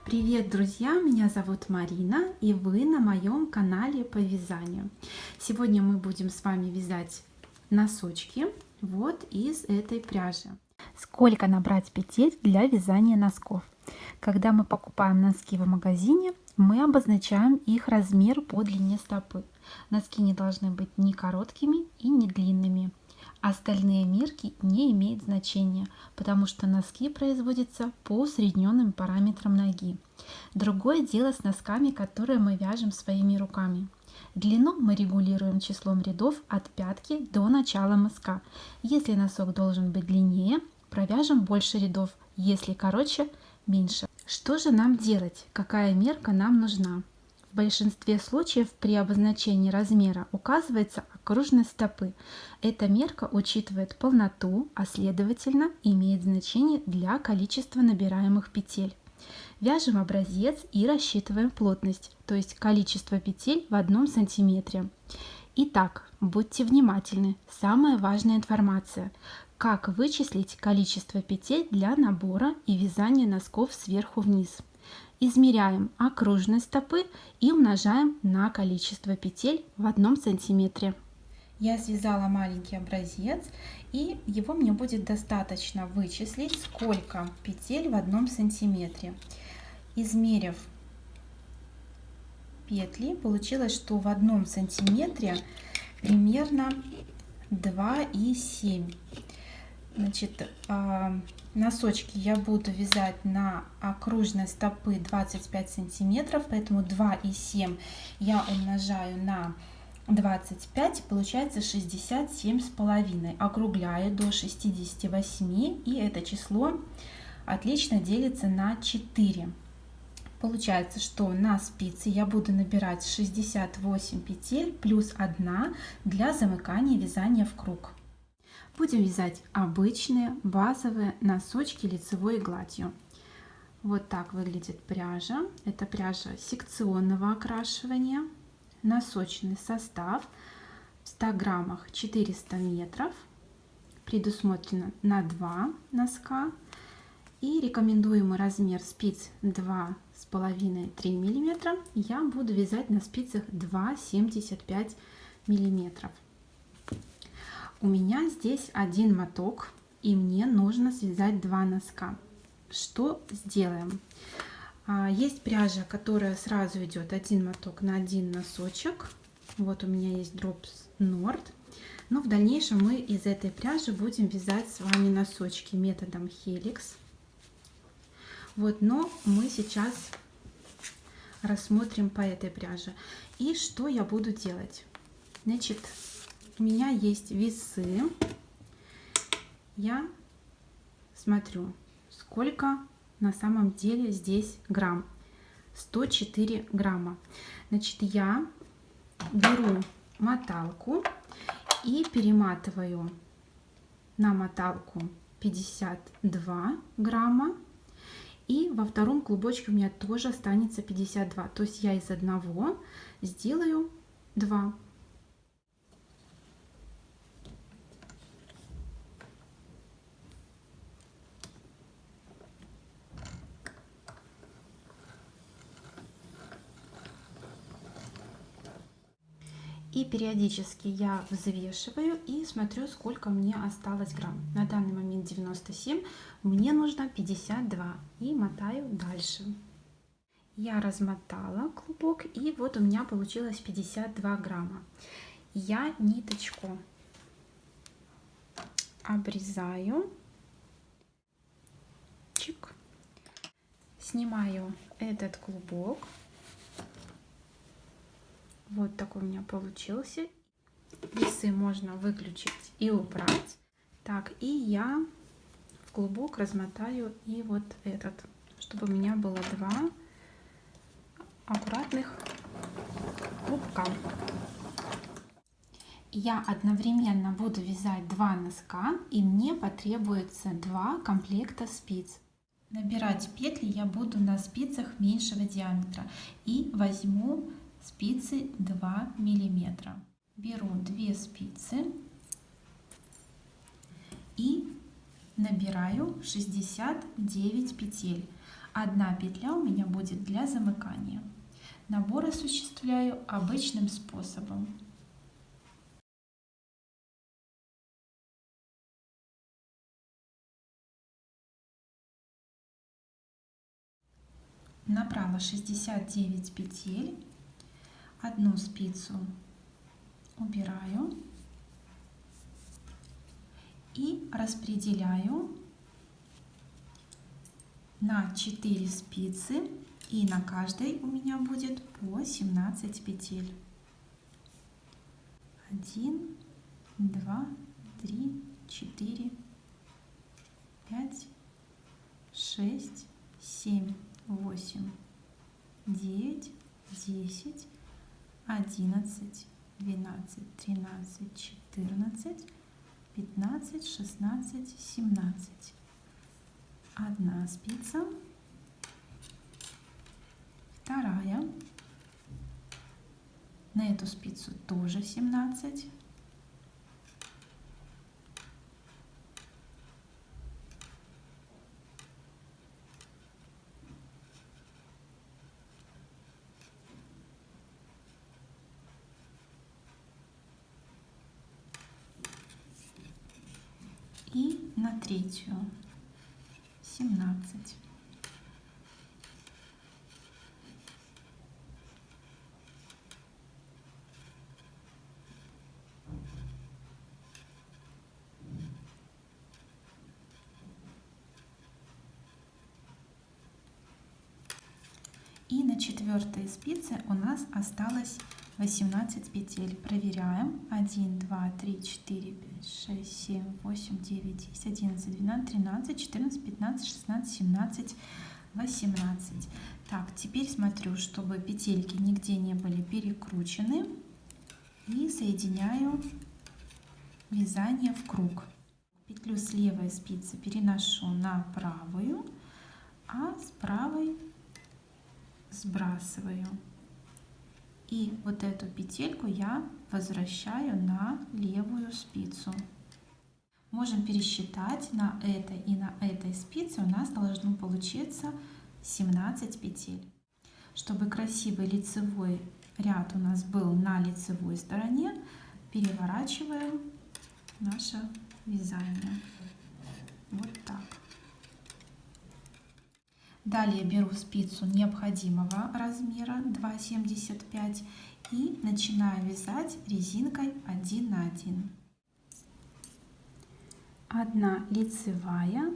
Привет, друзья! Меня зовут Марина, и вы на моем канале по вязанию. Сегодня мы будем с вами вязать носочки вот из этой пряжи. Сколько набрать петель для вязания носков? Когда мы покупаем носки в магазине, мы обозначаем их размер по длине стопы. Носки не должны быть ни короткими и ни длинными. Остальные мерки не имеют значения, потому что носки производятся по усредненным параметрам ноги. Другое дело с носками, которые мы вяжем своими руками. Длину мы регулируем числом рядов от пятки до начала мыска. Если носок должен быть длиннее, провяжем больше рядов, если короче – меньше. Что же нам делать? Какая мерка нам нужна? В большинстве случаев при обозначении размера указывается окружность стопы. Эта мерка учитывает полноту, а следовательно имеет значение для количества набираемых петель. Вяжем образец и рассчитываем плотность, то есть количество петель в 1 сантиметре. Итак, будьте внимательны. Самая важная информация. Как вычислить количество петель для набора и вязания носков сверху вниз? Измеряем окружность стопы и умножаем на количество петель в 1 сантиметре. Я связала маленький образец, и его мне будет достаточно вычислить, сколько петель в 1 сантиметре. Измерив петли, получилось, что в 1 сантиметре примерно 2,7. Значит, носочки я буду вязать на окружность стопы 25 сантиметров, поэтому 2,7 я умножаю на 25, получается 67,5. Округляю до 68, и это число отлично делится на 4. Получается, что на спице я буду набирать 68 петель плюс 1 для замыкания вязания в круг. Будем вязать обычные базовые носочки лицевой гладью. Вот так выглядит пряжа. Это пряжа секционного окрашивания. Носочный состав в 100 граммах 400 метров. Предусмотрено на 2 носка. И рекомендуемый размер спиц 2,5-3 мм. Я буду вязать на спицах 2,75 мм. У меня здесь один моток, и мне нужно связать 2 носка. Что сделаем? Есть пряжа, которая сразу идет один моток на один носочек. Вот у меня есть Drops Nord. Но в дальнейшем мы из этой пряжи будем вязать с вами носочки методом Helix. Вот, но мы сейчас рассмотрим по этой пряже. И что я буду делать? Значит, у меня есть весы. Я смотрю, сколько на самом деле здесь грамм. 104 грамма. Значит, я беру моталку и перематываю на моталку 52 грамма. И во втором клубочке у меня тоже останется 52. То есть я из одного сделаю 2. И периодически я взвешиваю и смотрю, сколько мне осталось грамм. На данный момент 97, мне нужно 52. И мотаю дальше. Я размотала клубок, и вот у меня получилось 52 грамма. Я ниточку обрезаю. Чик. Снимаю этот клубок. Вот такой у меня получился. Весы можно выключить и убрать. Так, и я в клубок размотаю и вот этот, чтобы у меня было 2 аккуратных клубка. Я одновременно буду вязать 2 носка, и мне потребуется 2 комплекта спиц. Набирать петли я буду на спицах меньшего диаметра и возьму спицы 2 миллиметра. Беру 2 спицы и набираю 69 петель. Одна петля у меня будет для замыкания. Набор осуществляю обычным способом. Набрала 69 петель, одну спицу убираю и распределяю на 4 спицы, и на каждой у меня будет по 17 петель. 1, 2, 3, 4, 5, 6, 7, 8, 9, 10, 11, 12, 13, 14, 15, 16, 17. Одна спица, вторая, на эту спицу тоже 17, и на третью 17. И на четвертой спице у нас осталось 18 петель. Проверяем. 1, 2, 3, 4, 5, 6, 7, 8, 9, 10, 11, 12, 13, 14, 15, 16, 17, 18. Так, теперь смотрю, чтобы петельки нигде не были перекручены. И соединяю вязание в круг. Петлю с левой спицы переношу на правую, а с правой сбрасываю. И вот эту петельку я возвращаю на левую спицу. Можем пересчитать, на этой и на этой спице у нас должно получиться 17 петель. Чтобы красивый лицевой ряд у нас был на лицевой стороне, переворачиваем наше вязание. Вот так. Далее беру спицу необходимого размера 2,75 и начинаю вязать резинкой 1 на 1. Одна лицевая,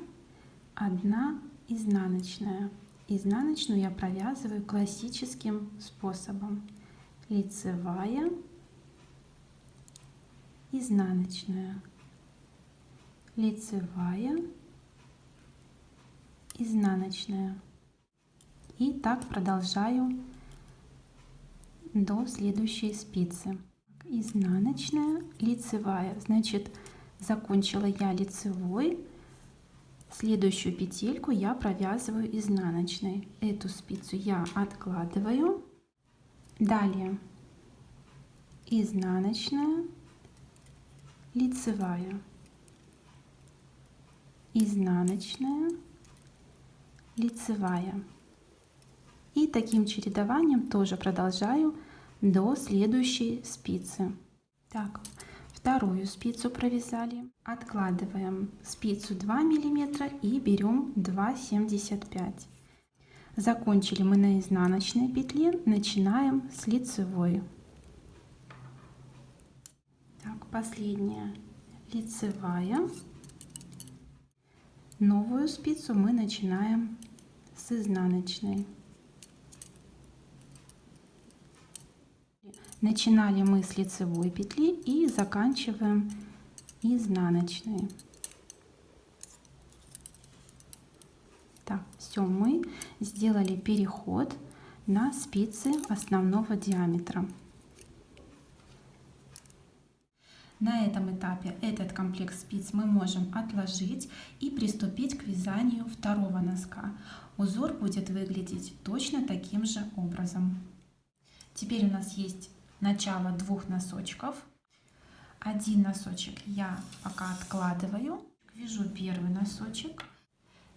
одна изнаночная. Изнаночную я провязываю классическим способом. Лицевая, изнаночная, лицевая, изнаночная. И так продолжаю до следующей спицы. Изнаночная, лицевая. Значит, закончила я лицевой. Следующую петельку я провязываю изнаночной. Эту спицу я откладываю. Далее изнаночная, лицевая, изнаночная, лицевая. И таким чередованием тоже продолжаю до следующей спицы. Так, вторую спицу провязали. Откладываем спицу 2 мм и берем 2,75. Закончили мы на изнаночной петле, начинаем с лицевой. Так, последняя лицевая. Новую спицу мы начинаем с изнаночной. Начинали мы с лицевой петли и заканчиваем изнаночной. Так, все, мы сделали переход на спицы основного диаметра. На этом этапе этот комплект спиц мы можем отложить и приступить к вязанию второго носка. Узор будет выглядеть точно таким же образом. Теперь у нас есть начало двух носочков. Один носочек я пока откладываю. Вяжу первый носочек.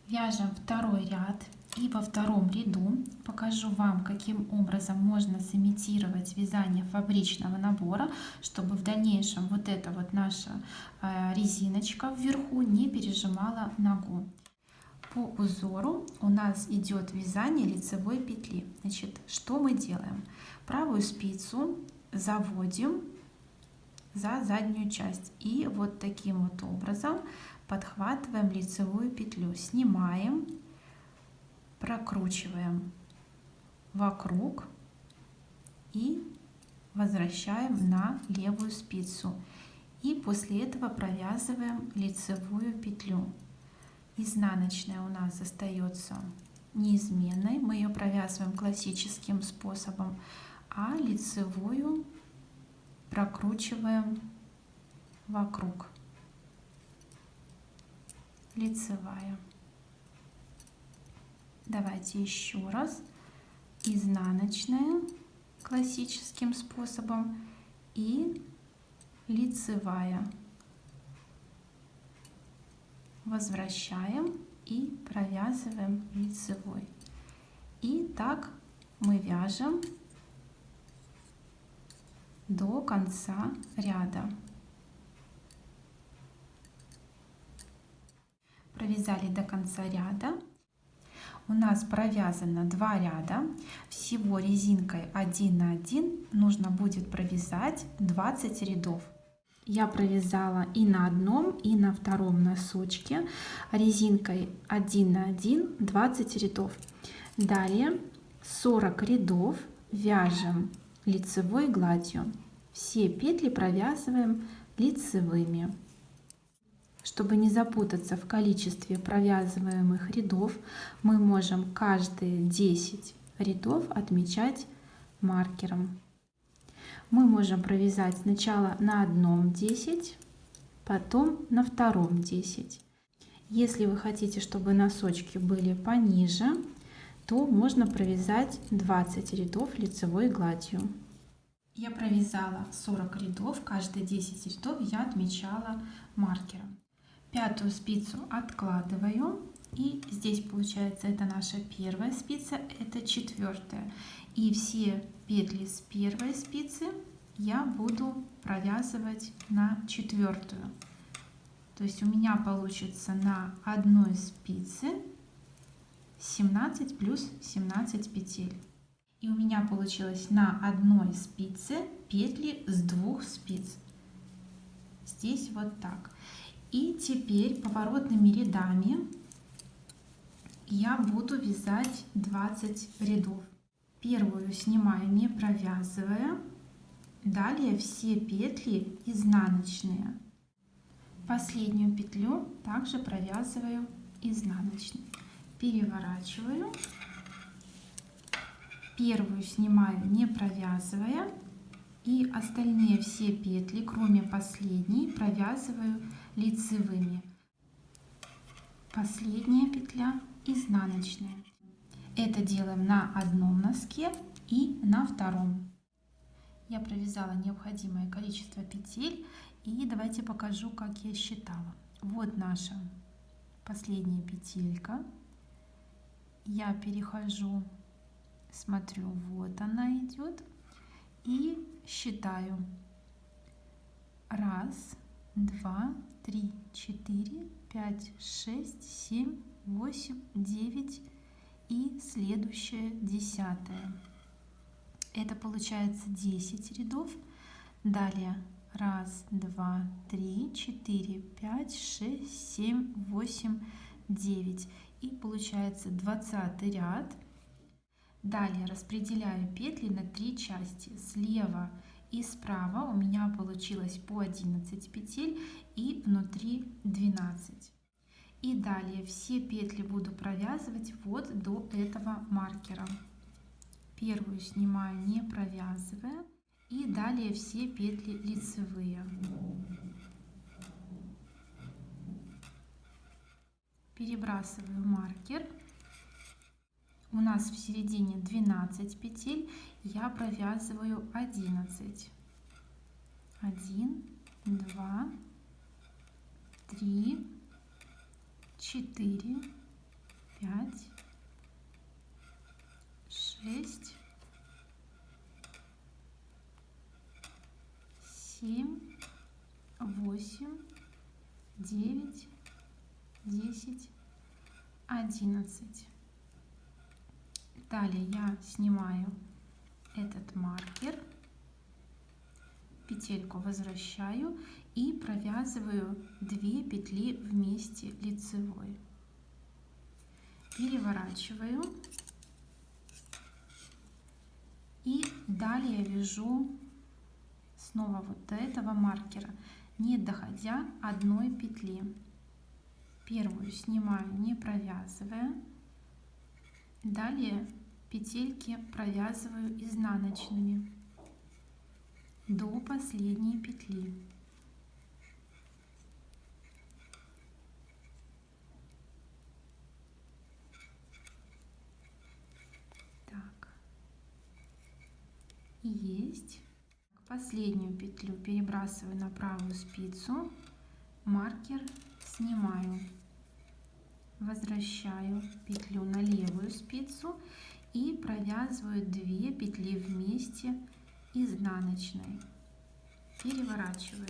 Вяжем второй ряд И во втором ряду покажу вам, каким образом можно сымитировать вязание фабричного набора, чтобы в дальнейшем вот эта вот наша резиночка вверху не пережимала ногу. По узору у нас идет вязание лицевой петли. Значит, что мы делаем? Правую спицу заводим за заднюю часть и вот таким вот образом подхватываем лицевую петлю, снимаем, прокручиваем вокруг и возвращаем на левую спицу. И после этого провязываем лицевую петлю. Изнаночная у нас остается неизменной, мы ее провязываем классическим способом, а лицевую прокручиваем вокруг. Лицевая. Давайте еще раз. Изнаночная классическим способом и лицевая. Возвращаем и провязываем лицевой. И так мы вяжем до конца ряда. Провязали до конца ряда. У нас провязано 2 ряда. Всего резинкой 1 на 1 нужно будет провязать 20 рядов. Я провязала и на одном, и на втором носочке резинкой 1 на 1 20 рядов. Далее 40 рядов вяжем лицевой гладью. Все петли провязываем лицевыми. Чтобы не запутаться в количестве провязываемых рядов, мы можем каждые 10 рядов отмечать маркером. Мы можем провязать сначала на одном 10, потом на втором 10. Если вы хотите, чтобы носочки были пониже, то можно провязать 20 рядов лицевой гладью. Я провязала 40 рядов, каждые 10 рядов я отмечала маркером. Пятую спицу откладываю, и здесь получается это наша первая спица, это четвертая. И все петли с первой спицы я буду провязывать на четвертую. То есть у меня получится на одной спице 17 плюс 17 петель. И у меня получилось на одной спице петли с 2 спиц. Здесь вот так. И теперь поворотными рядами я буду вязать 20 рядов. Первую снимаю, не провязывая. Далее все петли изнаночные. Последнюю петлю также провязываю изнаночной. Переворачиваю. Первую снимаю, не провязывая. И остальные все петли, кроме последней, провязываю лицевыми. Последняя петля изнаночная. Это делаем на одном носке и на втором. Я провязала необходимое количество петель, и давайте покажу, как я считала. Вот наша последняя петелька. Я перехожу, смотрю, вот она идет, и считаю. 1, 2, 3, 4, 5, 6, 7, 8, 9 и следующая 10-я. Это получается 10 рядов. Далее 1, 2, 3, 4, 5, 6, 7, 8, 9. И получается 20 ряд. Далее распределяю петли на 3 части. Слева и справа у меня получилось по 11 петель и внутри 12. И далее все петли буду провязывать вот до этого маркера. Первую снимаю, не провязывая, и далее все петли лицевые. Перебрасываю маркер. У нас в середине 12 петель, я провязываю 11. 1, 2, 3, 4, 5, 9, 10, 11. Далее я снимаю этот маркер, петельку возвращаю и провязываю 2 петли вместе лицевой. Переворачиваю и далее вяжу снова вот до этого маркера, не доходя 1 петли. Первую снимаю, не провязывая. Далее петельки провязываю изнаночными до последней петли. Так, есть. Последнюю петлю перебрасываю на правую спицу, маркер снимаю, возвращаю петлю на левую спицу и провязываю 2 петли вместе изнаночной. Переворачиваю.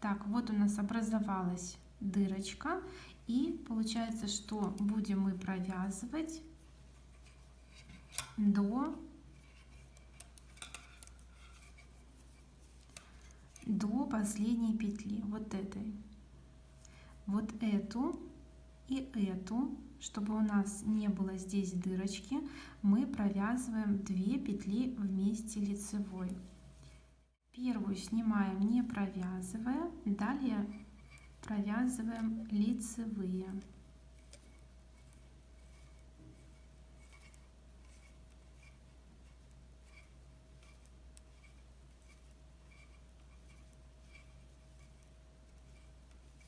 Так, вот у нас образовалась дырочка, и получается, что будем мы провязывать до последней петли, вот этой. Вот эту и эту, чтобы у нас не было здесь дырочки, мы провязываем 2 петли вместе лицевой. Первую снимаем, не провязывая, далее провязываем лицевые.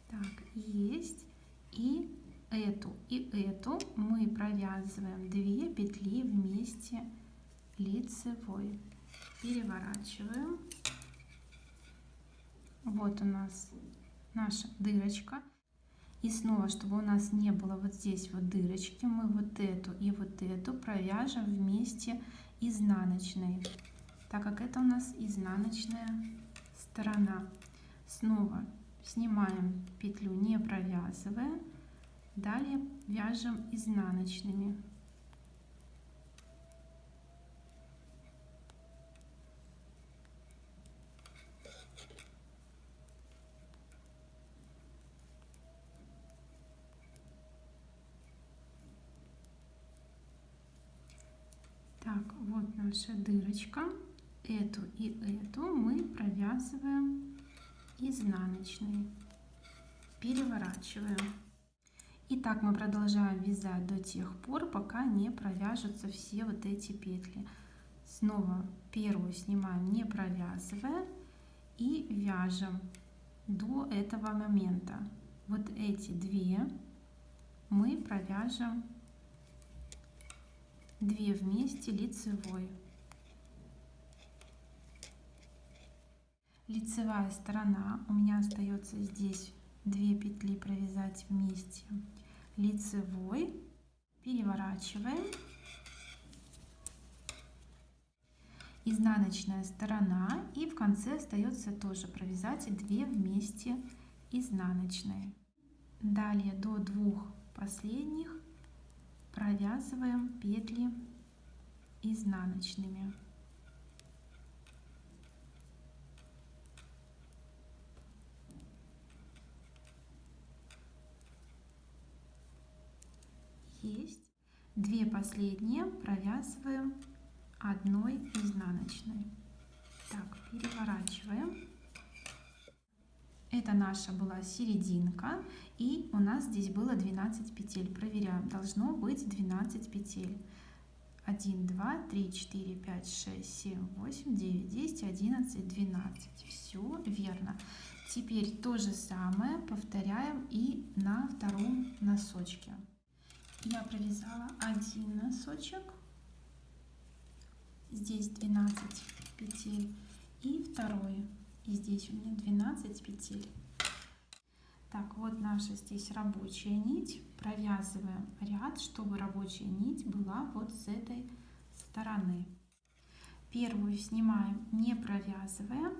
Так, есть. И эту мы провязываем 2 петли вместе лицевой. Переворачиваем. Вот у нас наша дырочка. И снова, чтобы у нас не было вот здесь вот дырочки, мы вот эту и вот эту провяжем вместе изнаночной, так как это у нас изнаночная сторона. Снова снимаем петлю, не провязывая, далее вяжем изнаночными. Так, вот наша дырочка. Эту и эту мы провязываем изнаночной. Переворачиваем. И так мы продолжаем вязать до тех пор, пока не провяжутся все вот эти петли. Снова первую снимаем, не провязывая, и вяжем до этого момента. Вот эти 2 мы провяжем 2 вместе лицевой. Лицевая сторона у меня остается здесь 2 петли провязать вместе лицевой. Переворачиваем. Изнаночная сторона, и в конце остается тоже провязать 2 вместе изнаночные. Далее до 2 последних провязываем петли изнаночными. Есть. 2 последние провязываем 1 изнаночной. Так, переворачиваем. Это наша была серединка, и у нас здесь было 12 петель. Проверяем, должно быть 12 петель. 1, 2, 3, 4, 5, 6, 7, 8, 9, 10, 11, 12. Все верно. Теперь то же самое повторяем и на втором носочке. Я провязала 1 носочек, здесь 12 петель, и второй, и здесь у меня 12 петель. Так, вот наша здесь рабочая нить. Провязываем ряд, чтобы рабочая нить была вот с этой стороны. Первую снимаем, не провязывая,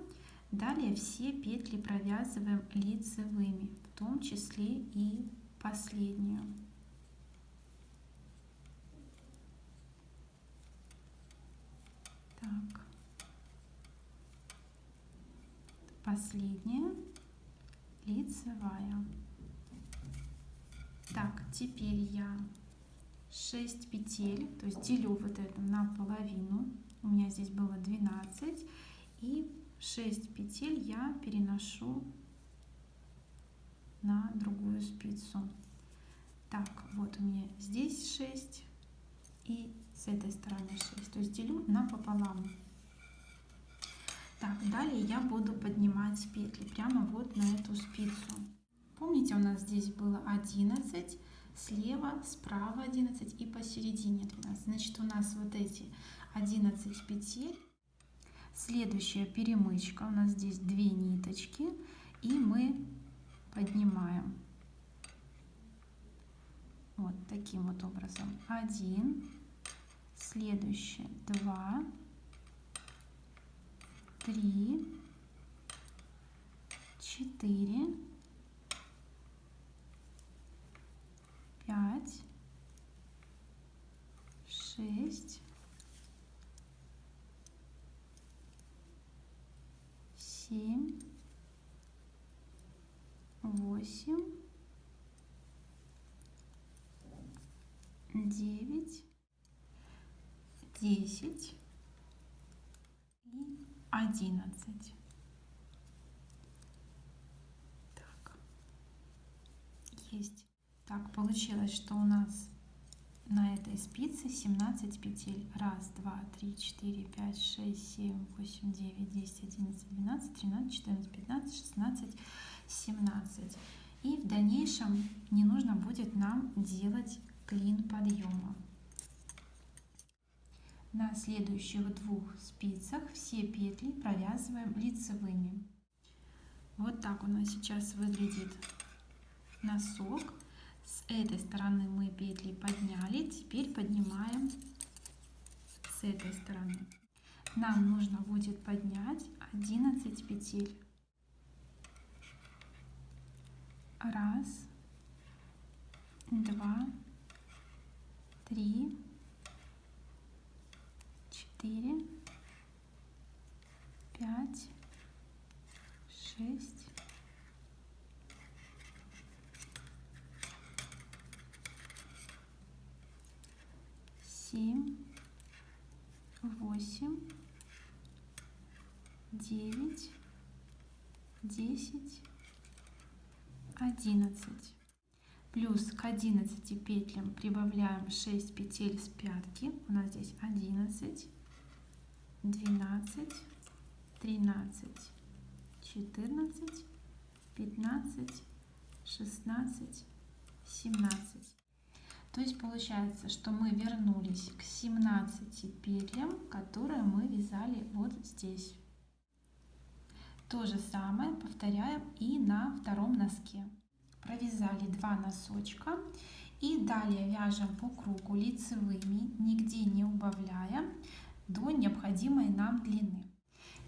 Далее все петли провязываем лицевыми, в том числе и последнюю. Так. Последняя лицевая. Так, теперь я 6 петель, то есть делю вот это на половину. У меня здесь было 12, и 6 петель я переношу на другую спицу. Так, вот у меня здесь 6 и с этой стороны 6, то есть делю напополам. Так, далее я буду поднимать петли прямо вот на эту спицу. Помните, у нас здесь было 11, слева, справа 11 и посередине 12. Значит, у нас вот эти 11 петель. Следующая перемычка, у нас здесь 2 ниточки, и мы поднимаем вот таким вот образом. 1, следующее 2, 3, 4, 5, 6, 7, 8, 9, 10 и 11. Так, есть. Так, получилось, что у нас на этой спице 17 петель. 1, 2, 3, 4, 5, 6, 7, 8, 9, 10, 11, 12, 13, 14, 15, 16, 17. И в дальнейшем не нужно будет нам делать клин подъема. На следующих 2 спицах все петли провязываем лицевыми. Вот так у нас сейчас выглядит носок. С этой стороны мы петли подняли, теперь поднимаем с этой стороны. Нам нужно будет поднять 11 петель. 1, 2, 3, 4, 5, 6, 7, 8, 9, 10, 11. Плюс к 11 петлям прибавляем 6 петель с пятки. У нас здесь 11, 12, 13, 14, 15, 16, 17. То есть получается, что мы вернулись к 17 петлям, которые мы вязали вот здесь. То же самое повторяем и на втором носке. Провязали 2 носочка и далее вяжем по кругу лицевыми, нигде не убавляя, до необходимой нам длины.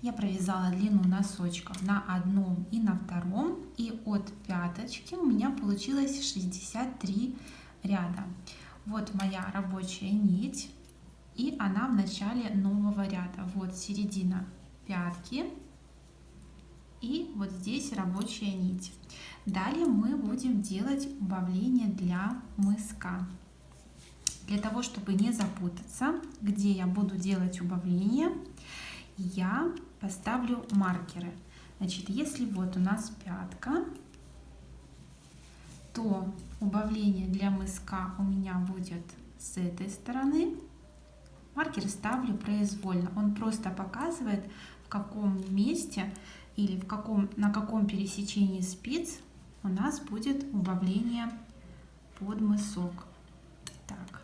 Я провязала длину носочков на одном и на втором, и от пяточки у меня получилось 63 ряда. Вот моя рабочая нить, и она в начале нового ряда. Вот середина пятки, и вот здесь рабочая нить. Далее мы будем делать убавление для мыска. Для того, чтобы не запутаться, где я буду делать убавление, я поставлю маркеры. Значит, если вот у нас пятка, то убавление для мыска у меня будет с этой стороны. Маркер ставлю произвольно. Он просто показывает, в каком месте или на каком пересечении спиц у нас будет убавление под мысок. Так,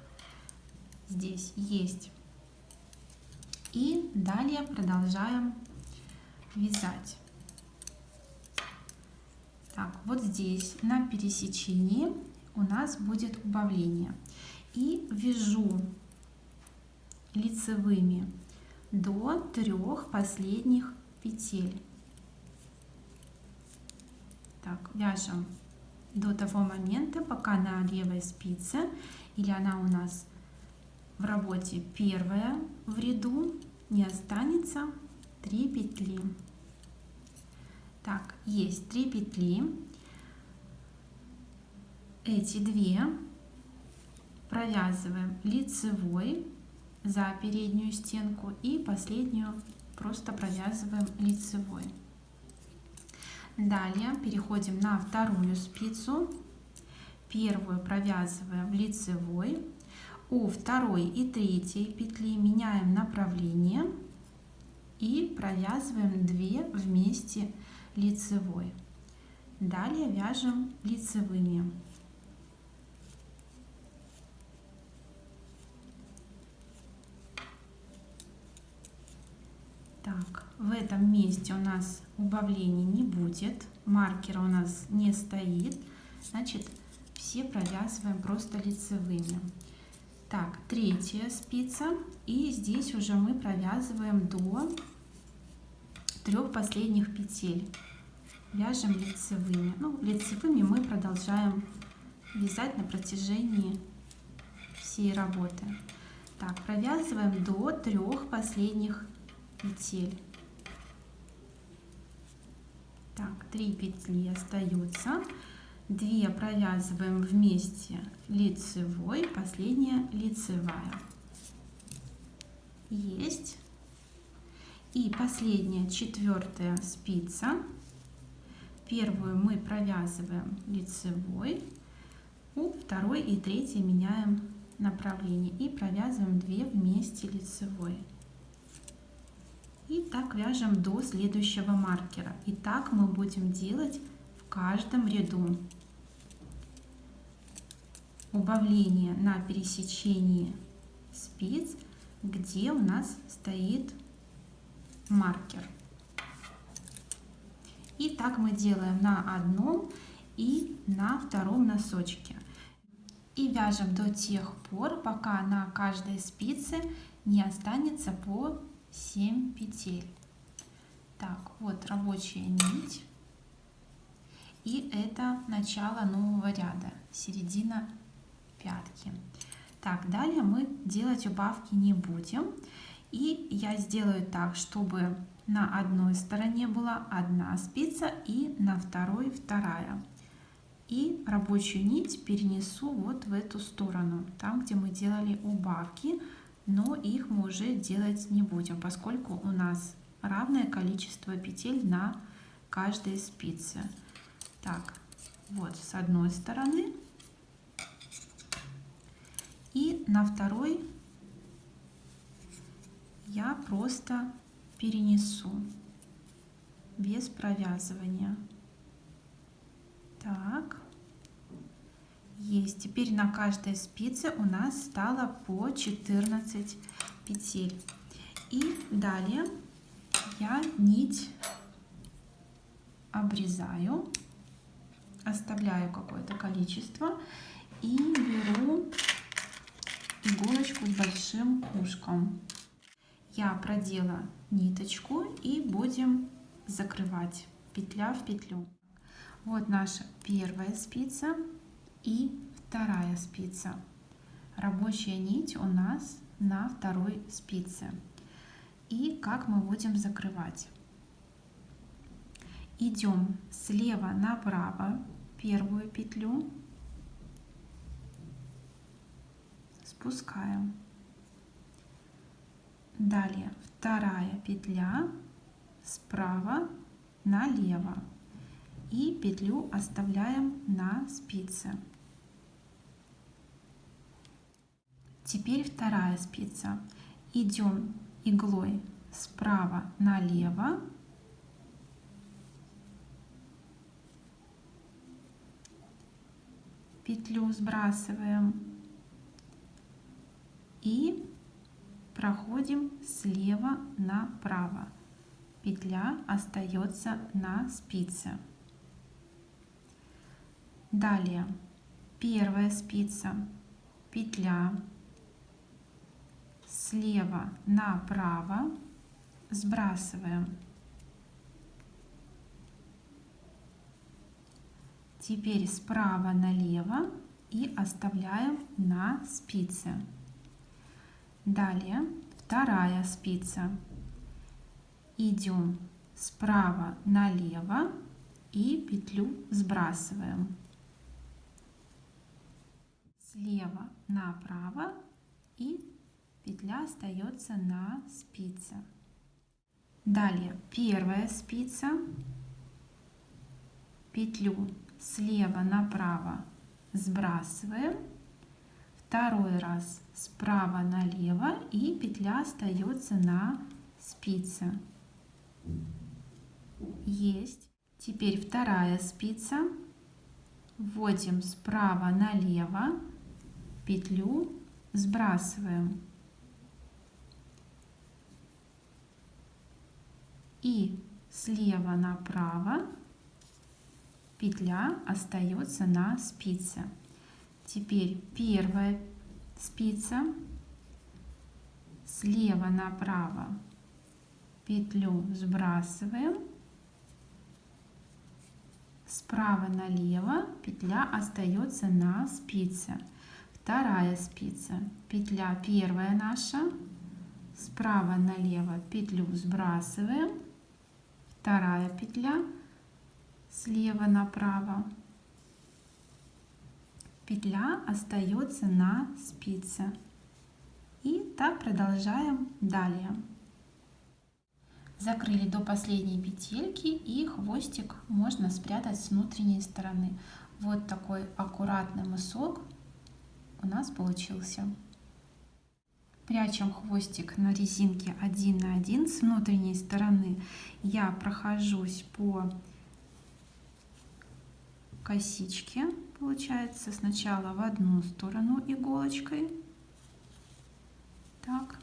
здесь есть. И далее продолжаем вязать. Так, вот здесь на пересечении у нас будет убавление. И вяжу лицевыми до 3 последних петель. Так, вяжем до того момента, пока на левой спице, или она у нас в работе первая в ряду, не останется 3 петли. Так, есть 3 петли. Эти 2 провязываем лицевой за переднюю стенку и последнюю просто провязываем лицевой. Далее переходим на вторую спицу. Первую провязываем лицевой. У второй и третьей петли меняем направление и провязываем 2 вместе лицевой. Далее вяжем лицевыми. Так, в этом месте у нас убавлений не будет, маркера у нас не стоит, значит, все провязываем просто лицевыми. Так, третья спица, и здесь уже мы провязываем до 3 последних петель. Вяжем лицевыми. Ну, лицевыми мы продолжаем вязать на протяжении всей работы. Так, провязываем до 3 последних петель. Так, 3 петли остается, 2 провязываем вместе лицевой, последняя лицевая. Есть. И последняя, 4-я спица. Первую мы провязываем лицевой, у второй и третьей меняем направление и провязываем 2 вместе лицевой. И так вяжем до следующего маркера. И так мы будем делать в каждом ряду. Убавление на пересечении спиц, где у нас стоит маркер. И так мы делаем на одном и на втором носочке. И вяжем до тех пор, пока на каждой спице не останется по 7 петель. Так, вот рабочая нить. И это начало нового ряда, середина пятки. Так, далее мы делать убавки не будем. И я сделаю так, чтобы на одной стороне была одна спица и на второй вторая. И рабочую нить перенесу вот в эту сторону, там, где мы делали убавки, но их мы уже делать не будем, поскольку у нас равное количество петель на каждой спице. Так, вот с одной стороны и на второй я просто перенесу без провязывания. Так, есть. Теперь на каждой спице у нас стало по 14 петель. И далее я нить обрезаю, оставляю какое-то количество и беру иголочку с большим ушком. Я продела ниточку и будем закрывать петля в петлю. Вот наша первая спица и вторая спица. Рабочая нить у нас на второй спице. И как мы будем закрывать? Идем слева направо первую петлю, спускаем. Далее вторая петля справа налево и петлю оставляем на спице. Теперь вторая спица. Идем иглой справа налево, петлю сбрасываем и проходим слева направо. Петля остается на спице. Далее первая спица, петля слева направо, сбрасываем. Теперь справа налево и оставляем на спице. Далее вторая спица. Идем справа налево и петлю сбрасываем. Слева направо и петля остается на спице. Далее первая спица, петлю слева направо сбрасываем, второй раз справа налево и петля остается на спице. Есть. Теперь вторая спица, вводим справа налево, петлю сбрасываем. И слева направо петля остается на спице. Теперь первая спица, слева направо петлю сбрасываем, справа налево петля остается на спице. Вторая спица, петля первая наша, справа налево петлю сбрасываем, вторая петля слева направо, петля остается на спице. И так продолжаем далее. Закрыли до последней петельки, и хвостик можно спрятать с внутренней стороны. Вот такой аккуратный мысок у нас получился. Прячем хвостик на резинке 1 на 1 с внутренней стороны. Я прохожусь по косичке, получается, сначала в одну сторону иголочкой, так,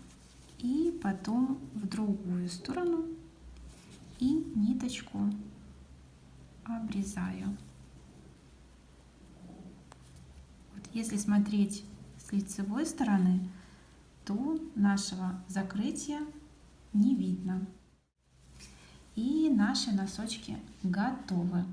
и потом в другую сторону, и ниточку обрезаю. Вот, если смотреть с лицевой стороны, то нашего закрытия не видно. И наши носочки готовы.